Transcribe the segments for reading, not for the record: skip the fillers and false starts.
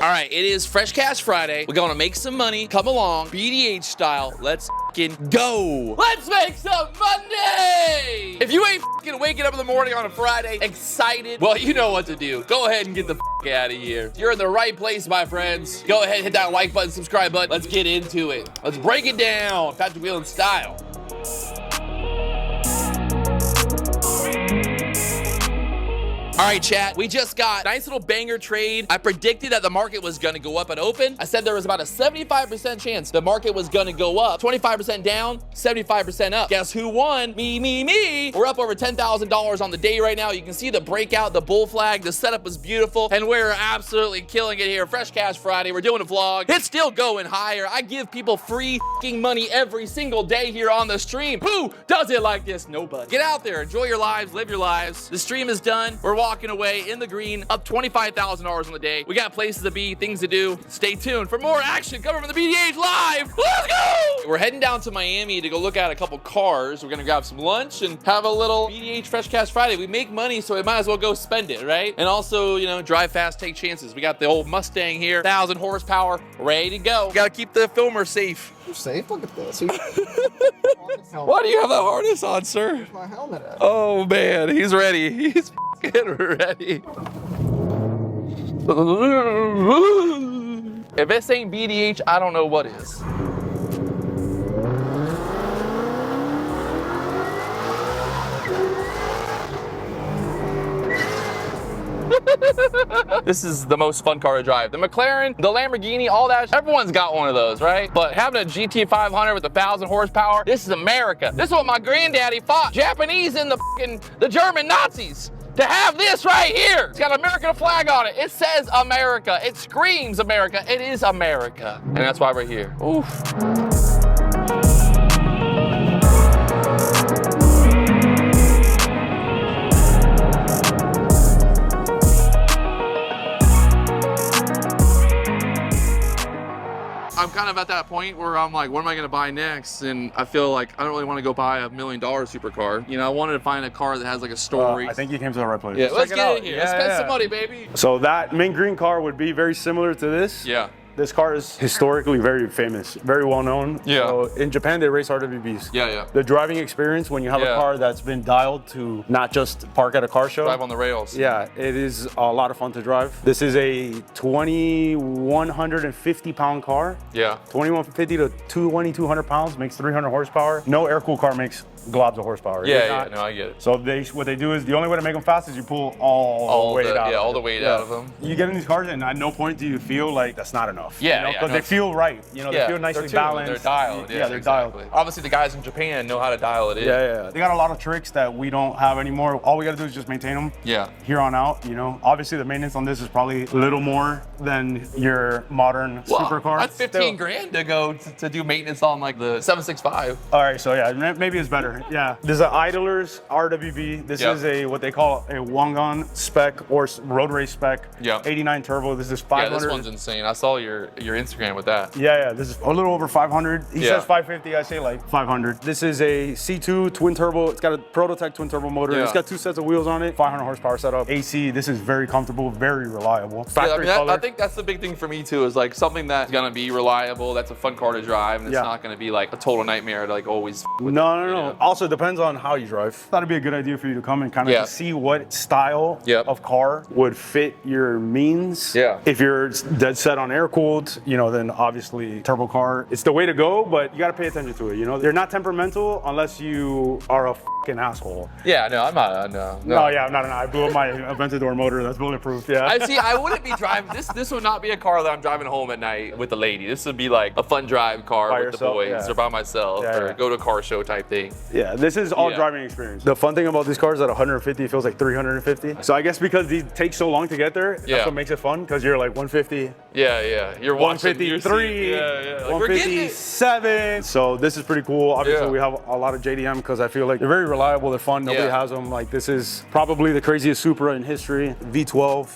All right, it is Fresh Cash Friday. We're gonna make some money. Come along, BDH style. Let's fucking go. Let's make some money. If you ain't fucking waking up in the morning on a Friday excited, well, you know what to do. Go ahead and get the out of here. You're in the right place, my friends. Go ahead, hit that like button, subscribe button. Let's get into it. Let's break it down, Patrick Whelan style. All right, chat, we just got a nice little banger trade. I predicted that the market was gonna go up at open. I said there was about a 75% chance the market was gonna go up. 25% down, 75% up. Guess who won? Me. We're up over $10,000 on the day right now. You can see the breakout, the bull flag, the setup was beautiful, and we're absolutely killing it here. Fresh Cash Friday, we're doing a vlog. It's still going higher. I give people free fucking money every single day here on the stream. Who does it like this? Nobody. Get out there, enjoy your lives, live your lives. The stream is done. We're walking away in the green, up $25,000 on the day. We got places to be, things to do. Stay tuned for more action coming from the BDH live. Let's go! We're heading down to Miami to go look at a couple cars. We're gonna grab some lunch and have a little BDH Fresh Cash Friday. We make money, so we might as well go spend it, right? And also, you know, drive fast, take chances. We got the old Mustang here, 1,000 horsepower, ready to go. Gotta keep the filmer safe. You're safe? Look at this. Why do you have that harness on, sir? Where's my helmet at? Oh man, he's ready. He's get ready. If this ain't BDH, I don't know what is. This is the most fun car to drive. The McLaren, the Lamborghini, all that, everyone's got one of those, right? But having a GT 500 with 1,000 horsepower, this is America. This is what my granddaddy fought Japanese and the German Nazis. To have this right here. It's got an American flag on it. It says America. It screams America. It is America. And that's why we're here. Oof. I'm kind of at that point where I'm like, what am I gonna buy next? And I feel like I don't really want to go buy a $1 million supercar. You know, I wanted to find a car that has like a story. I think you came to the right place. Yeah, let's get in here. Let's spend some money, baby. So that mint green car would be very similar to this. Yeah. This car is historically very famous, very well known. Yeah. So in Japan, they race RWBs. Yeah. The driving experience when you have a car that's been dialed to not just park at a car show. Drive on the rails. Yeah, it is a lot of fun to drive. This is a 2,150 pound car. Yeah. 2,150 to 2,200 pounds, makes 300 horsepower. No air-cooled car makes globs of horsepower. Yeah, no, I get it. So what they do is, the only way to make them fast is you pull all the weight out. Yeah, all the weight out of them. You get in these cars and at no point do you feel like that's not enough. Yeah, because they feel right. You know, they feel nicely balanced. They're dialed. Yeah, they're dialed. Obviously, the guys in Japan know how to dial it in. Yeah. They got a lot of tricks that we don't have anymore. All we got to do is just maintain them. Yeah. Here on out, you know. Obviously, the maintenance on this is probably a little more than your modern supercar. That's 15 grand to go to do maintenance on like the 765. All right, so yeah, maybe it's better. Yeah. This is an Idler's RWB. This is what they call a Wangan spec or road race spec. Yeah. 89 turbo. This is 500. Yeah, this one's insane. I saw your Instagram with that. Yeah. This is a little over 500. He says 550. I say like 500. This is a C2 twin turbo. It's got a prototype twin turbo motor. Yeah. It's got 2 sets of wheels on it. 500 horsepower setup. AC. This is very comfortable, very reliable. Factory color. I think that's the big thing for me too. Is like something that's gonna be reliable. That's a fun car to drive, and it's not gonna be like a total nightmare to like always. No. Also depends on how you drive. That'd be a good idea for you to come and kind of see what style of car would fit your means. Yeah. If you're dead set on air cooled, you know, then obviously turbo car, it's the way to go, but you got to pay attention to it. You know, they're not temperamental unless you are a fucking asshole. Yeah, no, I'm not. No. No, yeah, I'm not. I blew up my Aventador motor. That's bulletproof. Yeah. I wouldn't be driving this. This would not be a car that I'm driving home at night with a lady. This would be like a fun drive car with the boys or by myself or go to a car show type thing. Yeah, this is all driving experience. The fun thing about these cars at 150, it feels like 350. So I guess because these take so long to get there, that's what makes it fun. Because you're like 150. Yeah. You're watching 153. Like 157. So this is pretty cool. Obviously, we have a lot of JDM because I feel like they're very reliable. They're fun. Nobody has them. Like this is probably the craziest Supra in history. V12.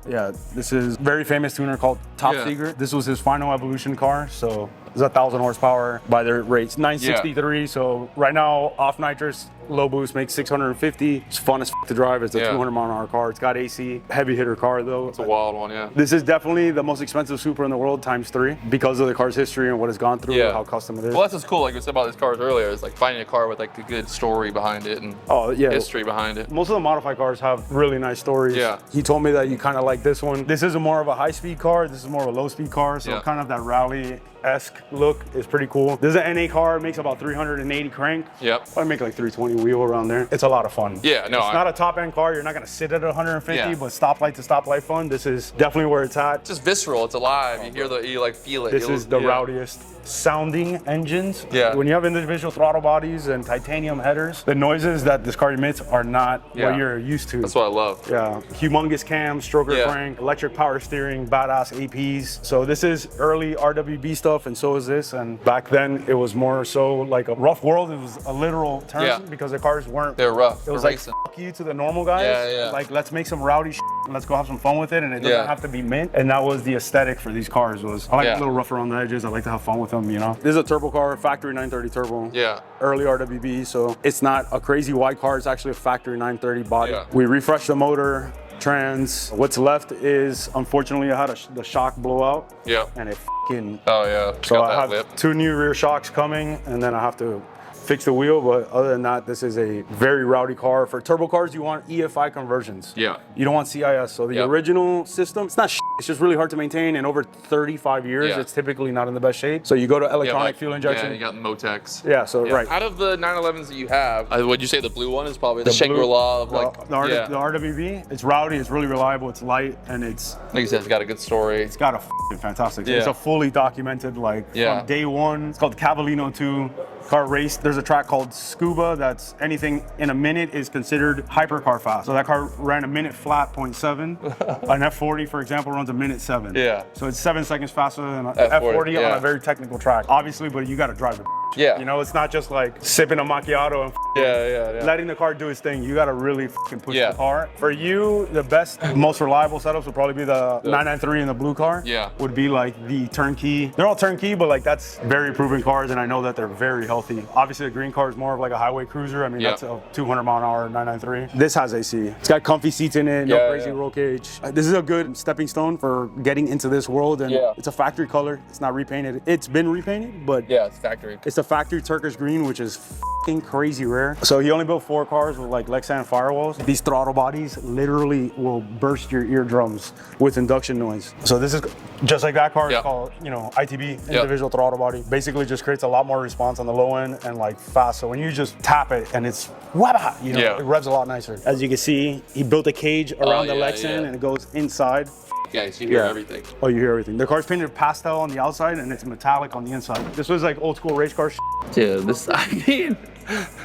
Yeah, this is very famous tuner called Top Secret. This was his final evolution car, so It's 1,000 horsepower by their rates. 963. So right now, off nitrous, low boost makes 650. It's fun as to drive. It's a 200 mile an hour car. It's got AC. Heavy hitter car though. It's a wild one, yeah. This is definitely the most expensive Supra in the world ×3 because of the car's history and what it's gone through and how custom it is. Well, that's what's cool. Like we said about these cars earlier, is like finding a car with like a good story behind it and history behind it. Most of the modified cars have really nice stories. Yeah. He told me that you kind of like this one. This is more of a high-speed car. This is more of a low-speed car. So kind of that rally-esque look is pretty cool. This is an NA car. It makes about 380 crank. Yep. I make like 320 wheel around there. It's a lot of fun. Yeah, no. It's not a top-end car. You're not going to sit at 150, but stoplight to stoplight fun. This is definitely where it's at. It's just visceral. It's alive. You hear you like feel it. This is the rowdiest sounding engines. Yeah. When you have individual throttle bodies and titanium headers, the noises that this car emits are not what you're used to. That's what I love. Yeah. Humongous cams, stroker crank, electric power steering, badass APs. So this is early RWB stuff, and so is this. And back then, it was more so like a rough world. It was a literal term because the cars weren't. They're rough. It was like fuck you to the normal guys. Yeah. Like let's make some rowdy shit and let's go have some fun with it, and it doesn't have to be mint. And that was the aesthetic for these cars. I like a little rough around the edges. I like to have fun with them. You know. This is a turbo car, factory 930 turbo. Yeah. Early RWB, so it's not a crazy wide car. It's actually a factory 930 body. Yeah. We refreshed the motor, trans. What's left is, unfortunately, I had the shock blowout. Yeah. And it f***ing. Oh yeah. So I have 2 new rear shocks coming, and then I have to fix the wheel, but other than that, this is a very rowdy car. For turbo cars, you want EFI conversions. Yeah. You don't want CIS. So the original system, it's not it's just really hard to maintain, and over 35 years, it's typically not in the best shape. So you go to electronic fuel injection. Yeah, you got Motex. Yeah, so right. Out of the 911s that you have, would you say the blue one is probably the Shangri-La of like... The RWB, it's rowdy, it's really reliable, it's light, and it's... Like you said, it's got a good story. It's got a fantastic... It's a fully documented, like, from day one. It's called Cavallino 2. Car race. There's a track called Scuba that's anything in a minute is considered hypercar fast. So that car ran a minute flat 0.7. An F40, for example, runs a minute 7. Yeah. So it's 7 seconds faster than an F40 on a very technical track. Obviously, but you got to drive the You know, it's not just like sipping a macchiato and letting the car do its thing. You got to really push the car. For you, the best, most reliable setups would probably be the 993 in the blue car. Yeah. Would be like the turnkey. They're all turnkey, but like that's very proven cars, and I know that they're very healthy. Obviously, the green car is more of like a highway cruiser. I mean, that's a 200 mile an hour 993. This has AC. It's got comfy seats in it, no crazy roll cage. This is a good stepping stone for getting into this world, and it's a factory color. It's not repainted. It's been repainted, but it's factory. It's a factory Turkish green, which is fucking crazy rare. So he only built 4 cars with like Lexan firewalls. These throttle bodies literally will burst your eardrums with induction noise. So this is just like that car. It's called, you know, ITB, individual throttle body. Basically just creates a lot more response on the low end and like fast. So when you just tap it and it's wabba, you know, it revs a lot nicer. As you can see, he built a cage around the Lexan and it goes inside. Yeah, so you hear everything. Oh, you hear everything. The car's painted pastel on the outside and it's metallic on the inside. This was like old school race car shit. Dude, this, I mean,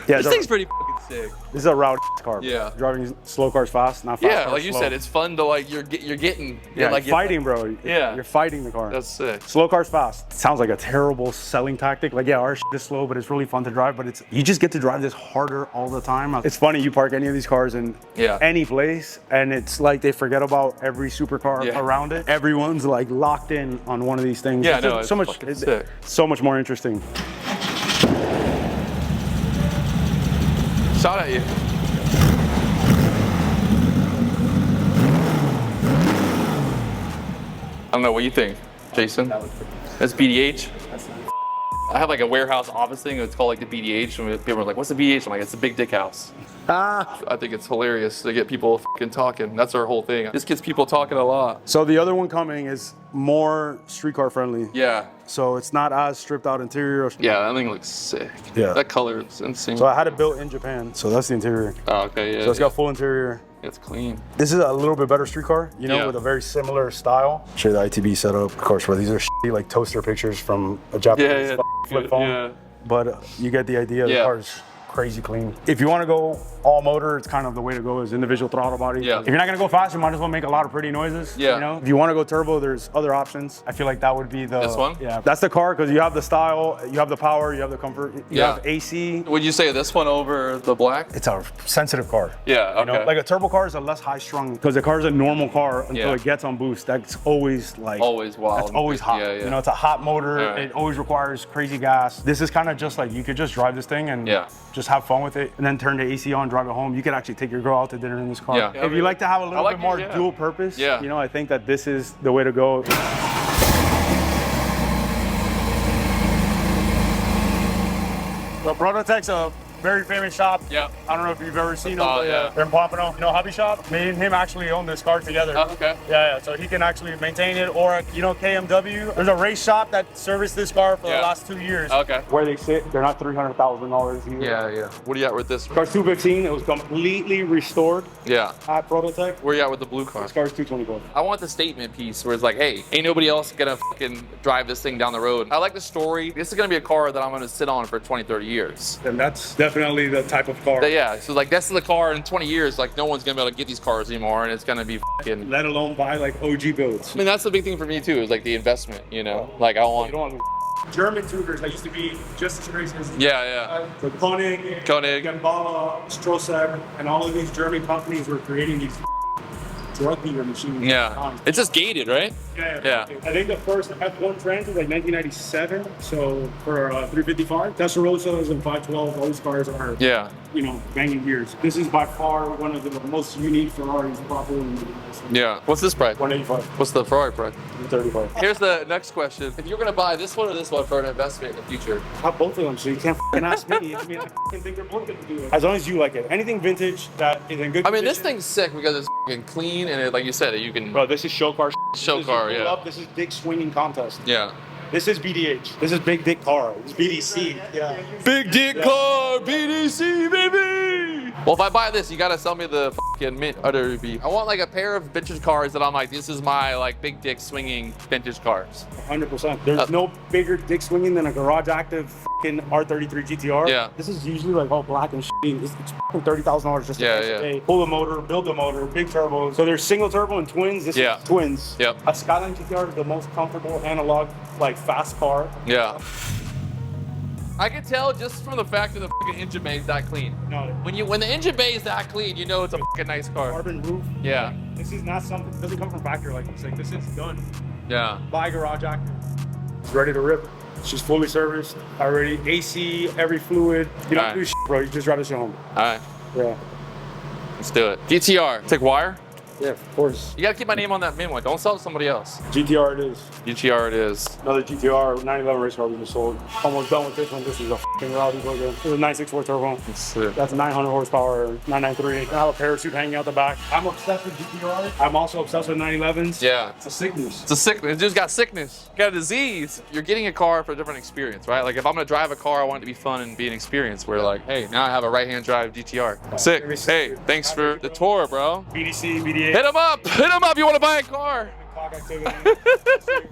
this thing's pretty fucking sick. This is a rowdy car. Yeah. Driving slow cars fast, not fast cars like you slow. said, it's fun to like, you're getting. Like fighting, bro. Yeah. You're fighting the car. That's sick. Slow cars fast. It sounds like a terrible selling tactic. Like, yeah, our shit is slow, but it's really fun to drive. But you just get to drive this harder all the time. It's funny, you park any of these cars in any place, and it's like they forget about every supercar around it. Everyone's like locked in on one of these things. Yeah, it's so much more interesting. Shot at you. I don't know, what do you think, Jason? That's BDH? I have like a warehouse office thing, it's called like the BDH, and people are like, what's the BDH? I'm like, it's the big dick house. I think it's hilarious to get people fucking talking. That's our whole thing. This gets people talking a lot. So the other one coming is more street car friendly. Yeah. So it's not as stripped out interior. Yeah, that thing looks sick. Yeah. That color is insane. So I had it built in Japan. So that's the interior. Oh, okay, yeah. So it's got full interior. It's clean. This is a little bit better street car, you know, with a very similar style. Show you the ITB setup. Of course, these are shitty, like toaster pictures from a Japanese flip phone. But you get the idea. The car's crazy clean. If you want to go all motor, it's kind of the way to go is individual throttle body. Yeah. If you're not gonna go fast, you might as well make a lot of pretty noises. Yeah. You know, if you want to go turbo, there's other options. I feel like that would be the this one. Yeah, that's the car because you have the style, you have the power, you have the comfort, you have AC. Would you say this one over the black? It's a sensitive car. Yeah. Okay. You know, like a turbo car is a less high strung because the car is a normal car until it gets on boost. That's always like always wild. That's always hot. Yeah, yeah. You know, it's a hot motor. Right. It always requires crazy gas. This is kind of just like you could just drive this thing and just have fun with it, and then turn the AC on, drive it home. You could actually take your girl out to dinner in this car. Yeah. If you like to have a little bit more dual purpose, you know, I think that this is the way to go. So Prototype's a very famous shop. Yeah. I don't know if you've ever seen them. Yeah. They're in Pompano. You know, hobby shop. Me and him actually own this car together. Oh, okay. Yeah, so he can actually maintain it. Or, you know, KMW. There's a race shop that serviced this car for the last 2 years. Okay. Where they sit, they're not $300,000 either. Yeah, yeah. What are you at with this? Car's 215. It was completely restored. Yeah. At Prototype. Where you at with the blue car? This car's 224. I want the statement piece where it's like, hey, ain't nobody else gonna fucking drive this thing down the road. I like the story. This is gonna be a car that I'm gonna sit on for 20, 30 years. And that's definitely the type of car. Yeah, so like this is the car in 20 years, like no one's gonna be able to get these cars anymore, and it's gonna be fucking. Let alone buy like OG builds. I mean, that's the big thing for me too, is like the investment, you know? Like I want. You don't want German Cougars that used to be just as racist. Yeah. The Koenig, Gambala, Strosek, and all of these German companies were creating these drug dealer machines. Yeah. It's just gated, right? Yeah. I think the first F1 Trans was like 1997. So for 355, Testarossas and 512, those cars are, you know, banging gears. This is by far one of the most unique Ferraris properly in the US. Yeah. What's this price? 185. What's the Ferrari price? 135. Here's the next question. If you're gonna buy this one or this one for an investment in the future? I have both of them, so you can't fucking ask me. I mean, I fucking think they're both gonna do it. As long as you like it. Anything vintage that is in good condition. I mean, this thing's sick because it's fucking clean and it, like you said, you can. Bro, this is show car. Show car, yeah. Up, this is big swinging contest. Yeah. This is BDH. This is big dick car. It's BDC. Yeah. Big dick car, BDC, baby. Well, if I buy this, you gotta sell me the fucking mint other B. I want like a pair of vintage cars that I'm like, this is my like big dick swinging vintage cars. 100%. There's no bigger dick swinging than a garage active fucking R33 GTR. Yeah. This is usually like all black and shit. It's fucking $30,000 just to pay. Pull the motor, build the motor, big turbo. So there's single turbo and twins. This is twins. Yep. A Skyline GTR is the most comfortable analog, like fast car. Yeah. I can tell just from the fact that the fucking engine bay is that clean. No. When the engine bay is that clean, you know it's a fucking nice car. Carbon roof. Yeah. This is not something. It doesn't come from factory like this. Like this is done. Yeah. By garage active. It's ready to rip. She's fully serviced already. AC, every fluid. You don't do shit, bro. You just drive this shit home. All right. Yeah. Let's do it. GTR. Take wire. Yeah, of course. You gotta keep my name on that main one. Don't sell it to somebody else. GTR it is. GTR it is. Another GTR 911 race car we just sold. Almost done with this one. This is a fucking rowdy bugger. It's a 964 turbo. That's 900 horsepower, 993. I have a parachute hanging out the back. I'm obsessed with GTR. I'm also obsessed with 911s. Yeah. It's a sickness. It's a sickness. It just got sickness. You got a disease. You're getting a car for a different experience, right? Like if I'm gonna drive a car, I want it to be fun and be an experience where like, hey, now I have a right-hand drive GTR. Sick. Hey, thanks for the tour, bro. BDC, BDH. Hit him up. Hit him up. You want to buy a car? All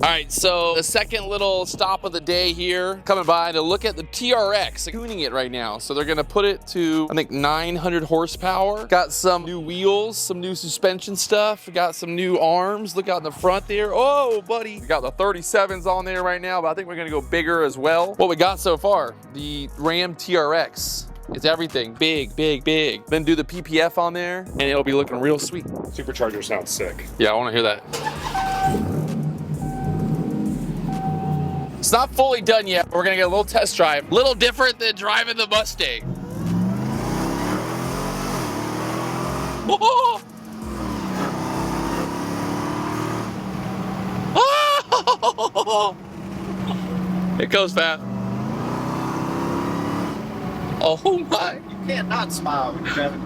right, so the second little stop of the day here, coming by to look at the TRX, tuning it right now. So they're gonna put it to, I think, 900 horsepower. Got some new wheels, some new suspension stuff. Got some new arms. Look out in the front there. Oh, buddy. We got the 37s on there right now, but I think we're gonna go bigger as well. What we got so far, the Ram TRX. It's everything, big, big, big. Then do the PPF on there, and it'll be looking real sweet. Supercharger sounds sick. Yeah, I wanna hear that. It's not fully done yet. We're gonna get a little test drive. Little different than driving the Mustang. Oh! Oh! It goes fast. Oh my. You can't not smile when you're driving.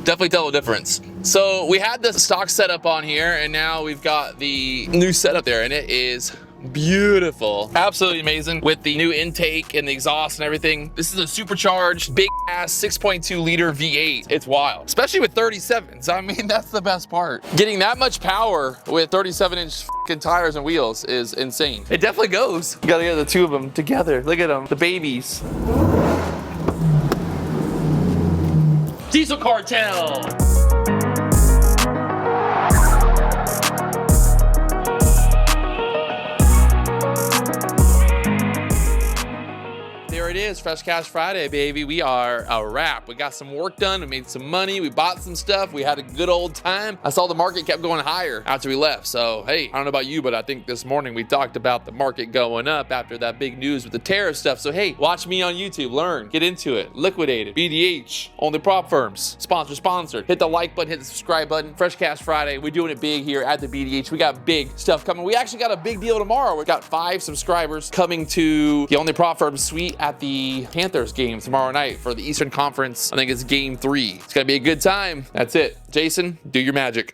Definitely tell the difference. So we had the stock setup on here, and now we've got the new setup there, and it is beautiful. Absolutely amazing with the new intake and the exhaust and everything. This is a supercharged, big ass 6.2 liter V8. It's wild, especially with 37s. I mean, that's the best part. Getting that much power with 37-inch fucking tires and wheels is insane. It definitely goes. You gotta get the two of them together. Look at them, the babies. Diesel Cartel. There it is, Fresh Cash Friday, baby. We are a wrap. We got some work done. We made some money. We bought some stuff. We had a good old time. I saw the market kept going higher after we left. So, hey, I don't know about you, but I think this morning we talked about the market going up after that big news with the tariff stuff. So, hey, watch me on YouTube. Learn. Get into it. Liquidate it. BDH. Only prop firms. Sponsored. Hit the like button. Hit the subscribe button. Fresh Cash Friday. We're doing it big here at the BDH. We got big stuff coming. We actually got a big deal tomorrow. We got 5 subscribers coming to the Only Prop Firms suite at the Panthers game tomorrow night for the Eastern Conference. I think it's game 3. It's gonna be a good time. That's it. Jason, do your magic.